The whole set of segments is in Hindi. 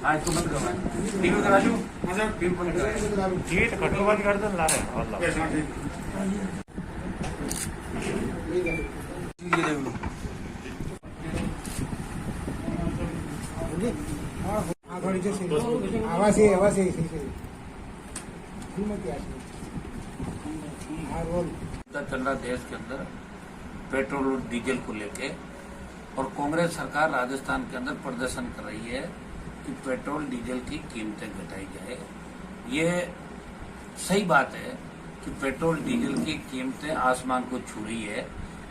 आज तो बंद करवा टीवी करा दो मतलब टीवी बंद करा ये तो कटोबाजी कर दो ला रहे अल्लाह ये देख लो आवाज चल रहा देश के अंदर पेट्रोल और डीजल को लेके और कांग्रेस सरकार राजस्थान के अंदर प्रदर्शन कर रही है कि पेट्रोल डीजल की कीमतें घटाई जाए। ये सही बात है कि पेट्रोल डीजल की कीमतें आसमान को छू रही है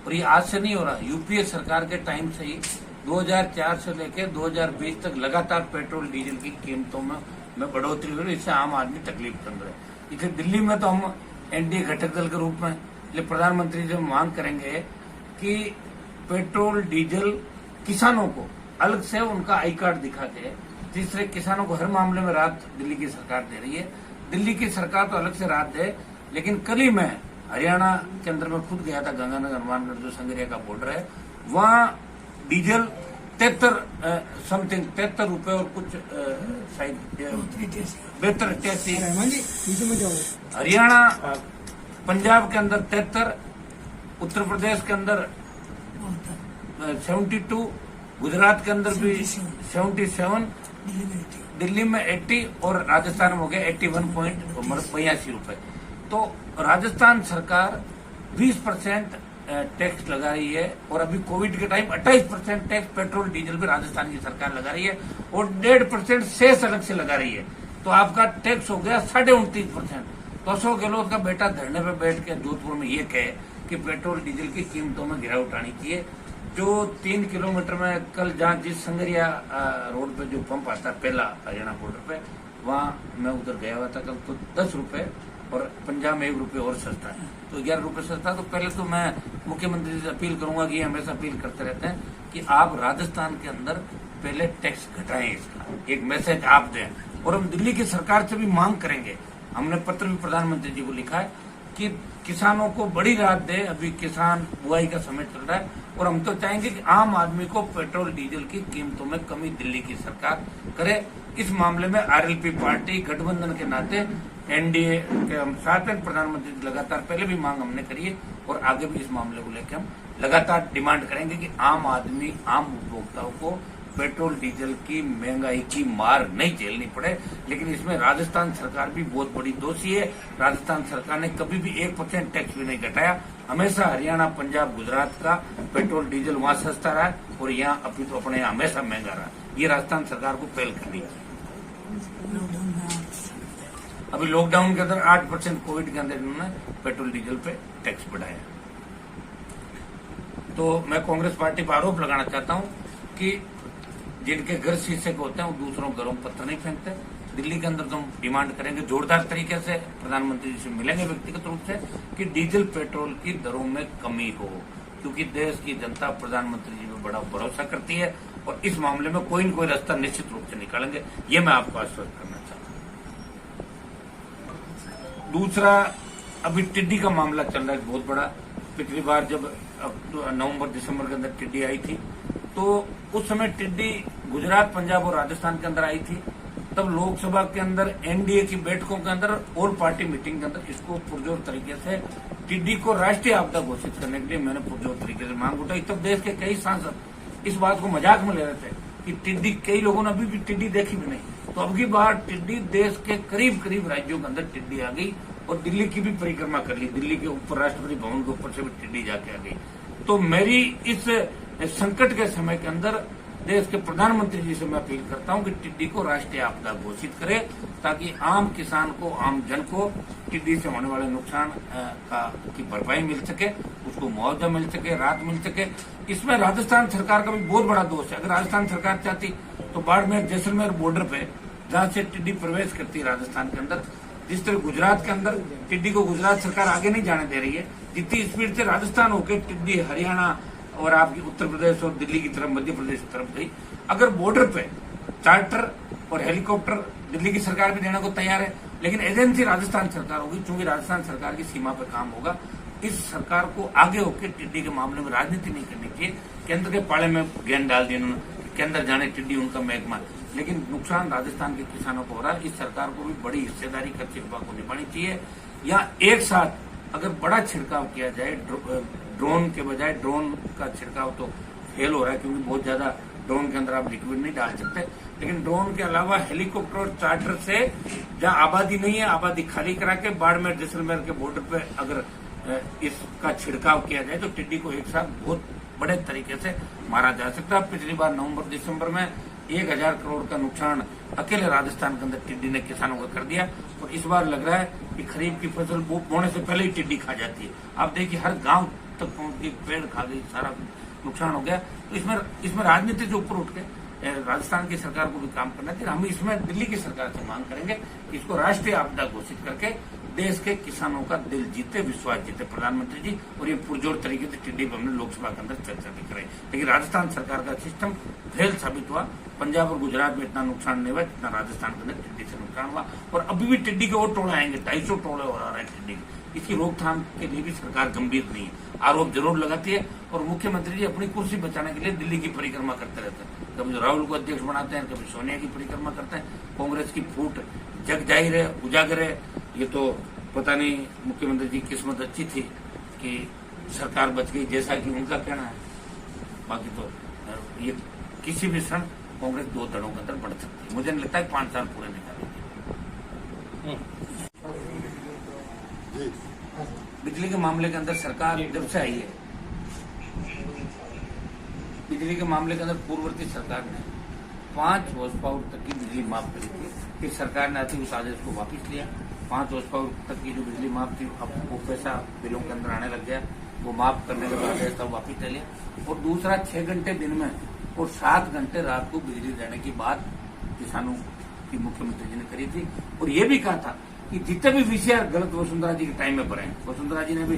और ये आज से नहीं हो रहा। यूपीए सरकार के टाइम से ही 2004 से लेकर 2020 तक लगातार पेट्रोल डीजल की कीमतों में बढ़ोतरी हो रही है। इससे आम आदमी तकलीफ कर रहा है। इसे दिल्ली में तो हम एनडीए घटक दल के रूप में प्रधानमंत्री से मांग करेंगे कि पेट्रोल डीजल किसानों को अलग से उनका आई कार्ड दिखा के, तीसरे किसानों को हर मामले में राहत दिल्ली की सरकार दे रही है। दिल्ली की सरकार तो अलग से राहत दे, लेकिन कल ही मैं हरियाणा के अंदर में खुद गया था, गंगानगर हनुमानगढ़ जो संगरिया का बॉर्डर है, वहां डीजल 73 रुपए और कुछ शायद 72-83। हरियाणा पंजाब के अंदर 73, उत्तर प्रदेश के अंदर 72, गुजरात के अंदर भी 77, दिल्ली में 80 और राजस्थान में हो गया 81.82 रुपए। तो राजस्थान सरकार 20% टैक्स लगा रही है और अभी कोविड के टाइम 28% टैक्स पेट्रोल डीजल पे राजस्थान की सरकार लगा रही है और 1.5% सेस अलग से लगा रही है। तो आपका टैक्स हो गया 29.5%। तो अशोक गहलोत का बेटा धरने पे बैठ के जोधपुर में ये कहे कि पेट्रोल डीजल की कीमतों में गिरावट आनी चाहिए। जो 3 किलोमीटर में कल जहाँ जिस संगरिया रोड पे जो पंप आता है पहला हरियाणा बॉर्डर पे, वहाँ मैं उधर गया हुआ था कल, तो 10 रुपए और पंजाब में 1 रुपये और सस्ता है, तो 11 रुपये सस्ता। तो पहले तो मैं मुख्यमंत्री से अपील करूंगा कि हमेशा अपील करते रहते हैं कि आप राजस्थान के अंदर पहले टैक्स घटाएं, इसका एक मैसेज आप दें। और हम दिल्ली की सरकार से भी मांग करेंगे, हमने पत्र भी प्रधानमंत्री जी को लिखा है कि किसानों को बड़ी राहत दे। अभी किसान बुआई का समय चल रहा है और हम तो चाहेंगे कि आम आदमी को पेट्रोल डीजल की कीमतों में कमी दिल्ली की सरकार करे। इस मामले में आरएलपी पार्टी गठबंधन के नाते एनडीए के हम साथ हैं। प्रधानमंत्री लगातार पहले भी मांग हमने करी है और आगे भी इस मामले को लेकर हम लगातार डिमांड करेंगे कि आम आदमी, आम उपभोक्ताओं को पेट्रोल डीजल की महंगाई की मार नहीं झेलनी पड़े। लेकिन इसमें राजस्थान सरकार भी बहुत बड़ी दोषी है। राजस्थान सरकार ने कभी भी 1% टैक्स भी नहीं घटाया। हमेशा हरियाणा, पंजाब, गुजरात का पेट्रोल डीजल वहां सस्ता रहा और यहाँ अभी तो अपने यहाँ हमेशा महंगा रहा। ये राजस्थान सरकार को पहल करनी चाहिए। अभी लॉकडाउन के अंदर 8% कोविड के अंदर इन्होंने पेट्रोल डीजल पे टैक्स बढ़ाया। तो मैं कांग्रेस पार्टी पर आरोप लगाना चाहता हूं कि जिनके घर शीशे के होते हैं वो दूसरों घरों में पत्थर नहीं फेंकते। दिल्ली के अंदर तो हम डिमांड करेंगे, जोरदार तरीके से प्रधानमंत्री जी से मिलेंगे व्यक्तिगत रूप से, कि डीजल पेट्रोल की दरों में कमी हो, क्योंकि देश की जनता प्रधानमंत्री जी में बड़ा भरोसा करती है और इस मामले में कोई न कोई रास्ता निश्चित रूप से निकालेंगे। ये मैं आपको आश्वस्त करना चाहता हूँ। दूसरा, अभी टिड्डी का मामला चल रहा है बहुत बड़ा। पिछली बार जब नवंबर दिसंबर के अंदर टिड्डी आई थी, तो उस समय टिड्डी गुजरात, पंजाब और राजस्थान के अंदर आई थी। तब लोकसभा के अंदर एनडीए की बैठकों के अंदर और पार्टी मीटिंग के अंदर इसको पुरजोर तरीके से टिड्डी को राष्ट्रीय आपदा घोषित करने के लिए मैंने पुरजोर तरीके से मांग उठाई। तब देश के कई सांसद इस बात को मजाक में ले रहे थे कि टिड्डी, कई लोगों ने अभी भी टिड्डी देखी भी नहीं। तो अब की बार टिड्डी देश के करीब करीब राज्यों के अंदर टिड्डी आ गई और दिल्ली की भी परिक्रमा कर ली। दिल्ली के ऊपर राष्ट्रपति भवन के ऊपर से भी टिड्डी जाके आ गई। तो मेरी इस संकट के समय के अंदर देश के प्रधानमंत्री जी से मैं अपील करता हूं कि टिड्डी को राष्ट्रीय आपदा घोषित करे, ताकि आम किसान को, आम जन को टिड्डी से होने वाले नुकसान की भरपाई मिल सके, उसको मुआवजा मिल सके, राहत मिल सके। इसमें राजस्थान सरकार का भी बहुत बड़ा दोष है। अगर राजस्थान सरकार चाहती तो बाड़मेर, जैसलमेर बॉर्डर पे जहां से टिड्डी प्रवेश करती है राजस्थान के अंदर, जिस तरह गुजरात के अंदर टिड्डी को गुजरात सरकार आगे नहीं जाने दे रही है, जितनी स्पीड से राजस्थान होकर टिड्डी हरियाणा और आपकी उत्तर प्रदेश और दिल्ली की तरफ, मध्य प्रदेश की तरफ गई। अगर बॉर्डर पे चार्टर और हेलीकॉप्टर दिल्ली की सरकार भी देने को तैयार है, लेकिन एजेंसी राजस्थान सरकार होगी। चूंकि राजस्थान सरकार की सीमा पर काम होगा, इस सरकार को आगे होकर टिड्डी के मामले में राजनीति नहीं करनी चाहिए। केंद्र के पाले में गेंद डाल दी उन्होंने, केंद्र जाने टिड्डी उनका महकमा। लेकिन नुकसान राजस्थान के किसानों को हो रहा है। इस सरकार को भी बड़ी हिस्सेदारी खर्चे विभाग को निभानी चाहिए, या एक साथ अगर बड़ा छिड़काव किया जाए, ड्रोन के बजाय ड्रोन का छिड़काव तो फेल हो रहा है क्योंकि बहुत ज्यादा ड्रोन के अंदर आप लिक्विड नहीं डाल सकते, लेकिन ड्रोन के अलावा हेलीकॉप्टर और चार्टर से जहां आबादी नहीं है, आबादी खाली करा के बाड़मेर जैसलमेर के बॉर्डर पे अगर इसका छिड़काव किया जाए तो टिड्डी को एक साथ बहुत बड़े तरीके से मारा जा सकता है। पिछली बार नवंबर दिसंबर में 1000 करोड़ का नुकसान अकेले राजस्थान के अंदर टिड्डी ने किसानों का कर दिया, और इस बार लग रहा है कि खरीफ की फसल बोने से पहले ही टिड्डी खा जाती है। आप देखिए हर गांव तक पहुंच गई, पेड़ खा गई, सारा नुकसान हो गया। तो इसमें राजनीति से ऊपर उठ के राजस्थान की सरकार को भी काम करना चाहिए। हम इसमें दिल्ली की सरकार से मांग करेंगे कि इसको राष्ट्रीय आपदा घोषित करके देश के किसानों का दिल जीते, विश्वास जीते प्रधानमंत्री जी, और ये पुरजोर तरीके से टिड्डी पर हमने लोकसभा के अंदर चर्चा भी कराई। लेकिन राजस्थान सरकार का सिस्टम फेल साबित हुआ। पंजाब और गुजरात में इतना नुकसान नहीं हुआ जितना राजस्थान के अंदर टिड्डी से नुकसान हुआ, और अभी भी टिड्डी के और टोले आएंगे, 250 टोले हो रहा है टिड्डी के। इसकी रोकथाम के लिए भी सरकार गंभीर नहीं है, आरोप जरूर लगाती है, और मुख्यमंत्री जी अपनी कुर्सी बचाने के लिए दिल्ली की परिक्रमा करते रहते हैं। कभी राहुल को अध्यक्ष बनाते हैं, कभी सोनिया की परिक्रमा करते हैं। कांग्रेस की फूट जग जाहिर है, उजागर है। ये तो पता नहीं मुख्यमंत्री जी की किस्मत अच्छी थी कि सरकार बच गई, जैसा कि उनका कहना है। बाकी तो ये किसी भी क्षण कांग्रेस 2 दलों के अंदर बढ़ सकती है। मुझे नहीं लगता है 5 साल पूरे निकालेंगे। बिजली के मामले के अंदर सरकार जब से आई है, बिजली के मामले के अंदर पूर्ववर्ती सरकार ने 5 हॉर्स पावर तक की बिजली माफ करी थी। इस सरकार ने आती उस आदेश को वापस लिया। 5 हॉर्स पावर तक की जो बिजली माफ थी, अब वो पैसा बिलों के अंदर आने लग गया। वो माफ करने के बाद ऐसा वापस ले लिया। और दूसरा 6 घंटे दिन में और 7 घंटे रात को बिजली देने की बात किसानों की मुख्यमंत्री जी ने करी थी, और ये भी कहा था कि जितने भी वीसीआर गलत वसुंधरा जी के टाइम में भरे, वसुंधरा जी ने भी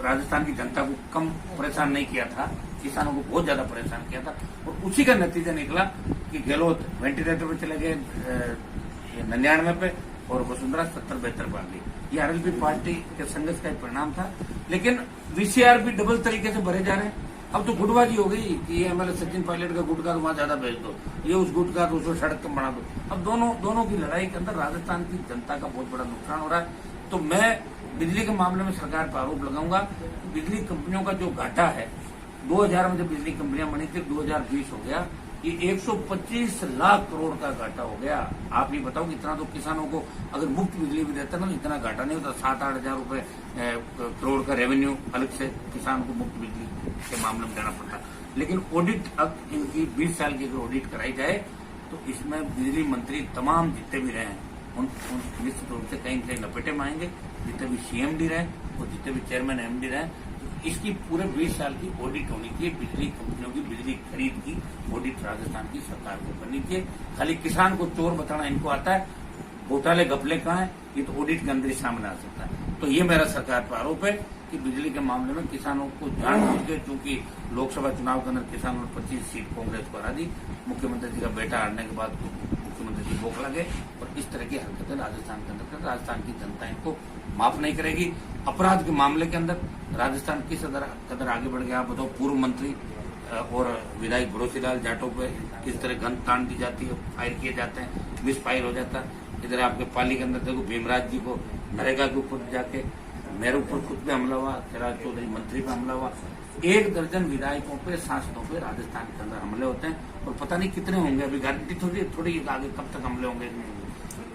राजस्थान की जनता को कम परेशान नहीं किया था, किसानों को बहुत ज्यादा परेशान किया था। और उसी का नतीजा निकला कि गहलोत वेंटिलेटर पे चले गए 99 पे, और वसुंधरा 70-72 पर गई। ये आरएलपी पार्टी के संघर्ष का परिणाम था। लेकिन वीसीआर भी डबल तरीके से भरे जा रहे हैं। अब तो गुटबाजी हो गई कि ये एमएलए सचिन पायलट का गुट का तो वहां ज्यादा भेज दो, ये उस गुट का तो उसको सड़क कम बना दो। अब दोनों की लड़ाई के अंदर राजस्थान की जनता का बहुत बड़ा नुकसान हो रहा है। तो मैं बिजली के मामले में सरकार पर आरोप लगाऊंगा कि बिजली कंपनियों का जो घाटा है, 2000 में जब बिजली कंपनियां बनी थी, 2020 हो गया, ये 125 लाख करोड़ का घाटा हो गया। आप ये बताओ इतना तो किसानों को अगर मुफ्त बिजली भी देता ना, इतना घाटा नहीं होता। 7-8 हजार रुपए करोड़ का रेवेन्यू अलग से किसान को मुफ्त बिजली के मामले में देना पड़ता। लेकिन ऑडिट अब इनकी 20 साल की अगर ऑडिट कराई जाए तो इसमें बिजली मंत्री तमाम जितने भी रहे उन निश्चित रूप से कहीं कहीं लपेटे में आएंगे। जितने भी सीएमडी रहे और जितने भी चेयरमैन एमडी रहे, इसकी पूरे 20 साल की ऑडिट होनी चाहिए। बिजली कंपनियों की बिजली खरीद की ऑडिट राजस्थान की सरकार को करनी चाहिए। खाली किसान को चोर बताना इनको आता है, घोटाले घपले कहाँ है, ये तो ऑडिट के अंदर ही सामने आ सकता है। तो ये मेरा सरकार पर आरोप है कि बिजली के मामले में किसानों को जानबूझ के, चूंकि लोकसभा चुनाव के अंदर किसानों ने 25 सीट कांग्रेस को हरा दी, मुख्यमंत्री जी का बेटा हारने के बाद मुख्यमंत्री जी बौखला गए, और इस तरह की हरकतें राजस्थान के अंदर राजस्थान की जनता इनको माफ नहीं करेगी। अपराध के मामले के अंदर राजस्थान किस कदर आगे बढ़ गया आप बताओ। पूर्व मंत्री और विधायक भरोसेलाल जाटव पे किस तरह गन तान दी जाती है, फायर किए जाते हैं, मिस फायर हो जाता है। इधर आपके पाली के अंदर देखो भीमराज जी को नरेगा के ऊपर जाके मेरे ऊपर खुद पे हमला हुआ, चिराग चौधरी मंत्री पे हमला हुआ। 1 दर्जन विधायकों पे, सांसदों पे राजस्थान के अंदर हमले होते हैं, और पता नहीं कितने होंगे। अभी गारंटी थोड़ी आगे कब तक हमले होंगे।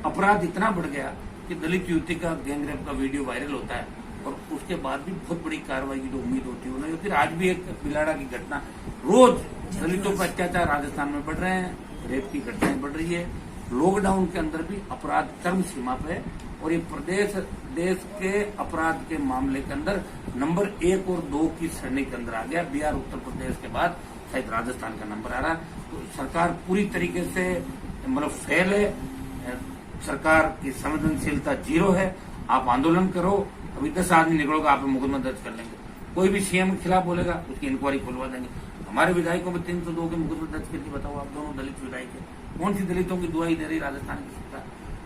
अपराध इतना बढ़ गया कि दलित युवती का गैंगरेप का वीडियो वायरल होता है, और उसके बाद भी बहुत बड़ी कार्रवाई की जो उम्मीद होती है उन्हें। फिर आज भी एक बिलाड़ा की घटना, रोज दलितों पर अत्याचार राजस्थान में बढ़ रहे हैं, रेप की घटनाएं बढ़ रही है। लॉकडाउन के अंदर भी अपराध चरम सीमा पे है, और ये प्रदेश देश के अपराध के मामले के अंदर नंबर 1 और 2 की श्रेणी के अंदर आ गया। बिहार, उत्तर प्रदेश के बाद शायद राजस्थान का नंबर आ रहा है। तो सरकार पूरी तरीके से मतलब फेल है। सरकार की संवेदनशीलता 0 है। आप आंदोलन करो, अभी 10 आदमी निकलोगे, आप मुकदमा दर्ज कर लेंगे। कोई भी सीएम के खिलाफ बोलेगा, उसकी इंक्वायरी खुलवा देंगे। हमारे विधायकों में 302 के मुकदमा दर्ज करके बताओ आप, दोनों दलित विधायक है। कौन सी दलितों की दुआई दे रही राजस्थान की सरकार?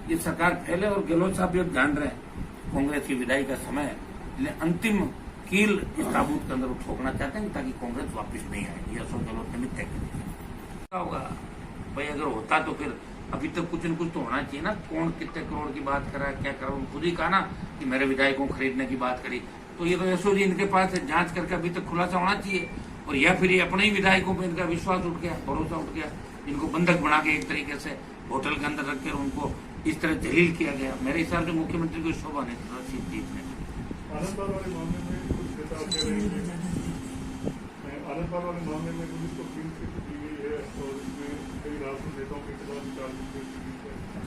ये सरकार फैले, और गहलोत साहब भी अब जान रहे हैं कांग्रेस की विदाई का समय है, इसलिए अंतिम कील इस ताबूत के अंदर ठोकना चाहते हैं ताकि कांग्रेस वापस नहीं आए। ये अशोक गहलोत ने भी तय किया होगा। भाई अगर होता तो फिर अभी तक कुछ न कुछ तो होना चाहिए ना, कौन कितने करोड़ की बात कर रहा है, क्या कर रहा है। खुद ही कहा ना कि मेरे विधायकों को खरीदने की बात करी, तो ये तो यशोजी इनके पास है, जांच करके अभी तक खुलासा होना चाहिए। और या फिर ये अपने ही विधायकों पर इनका विश्वास उठ गया, भरोसा उठ गया, इनको बंधक बना के एक तरीके से होटल के अंदर रख कर उनको इस तरह जलील किया गया। मेरे हिसाब से मुख्यमंत्री को शोभा नहीं था जीत में। आनंदपाल वाले मामले में कुछ नेता कह रहे हैं कि आनंदपाल वाले मामले में पुलिस को क्लीन चिट दी गई है और इसमें कई राजनीतिक नेताओं के खिलाफ चार्जशीट दी गई है।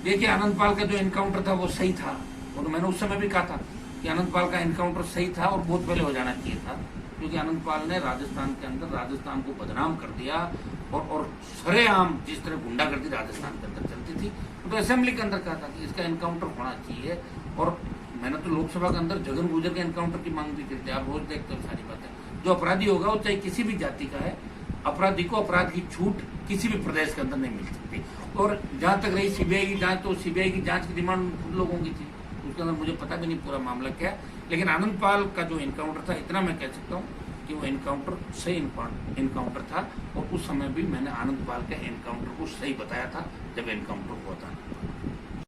देखिए, आनंदपाल का जो एनकाउंटर था वो सही था, और मैंने उस समय भी कहा था कि आनंदपाल का एनकाउंटर सही था और बहुत पहले हो जाना चाहिए था, क्योंकि आनंदपाल ने राजस्थान के अंदर राजस्थान को बदनाम कर दिया। और सरेआम जिस तरह गुंडागर्दी राजस्थान के अंदर चलती थी, तो असेंबली के अंदर कहा था कि इसका एनकाउंटर होना चाहिए। और मैंने तो लोकसभा के अंदर जगन गुर्जर के एनकाउंटर की मांग भी की थी। आप रोज देखते हो सारी बातें। जो अपराधी होगा वो चाहे किसी भी जाति का है, अपराधी को अपराध की छूट किसी भी प्रदेश के अंदर नहीं मिल सकती। और जहां तक रही सीबीआई की जांच, तो सीबीआई की जांच की डिमांड खुद लोगों की थी, उसके अंदर मुझे पता भी नहीं पूरा मामला क्या है। लेकिन आनंदपाल का जो एनकाउंटर था, इतना मैं कह सकता हूँ कि वो एनकाउंटर सही एनकाउंटर था। और उस समय भी मैंने आनंदपाल के एनकाउंटर को सही बताया था जब एनकाउंटर हुआ था।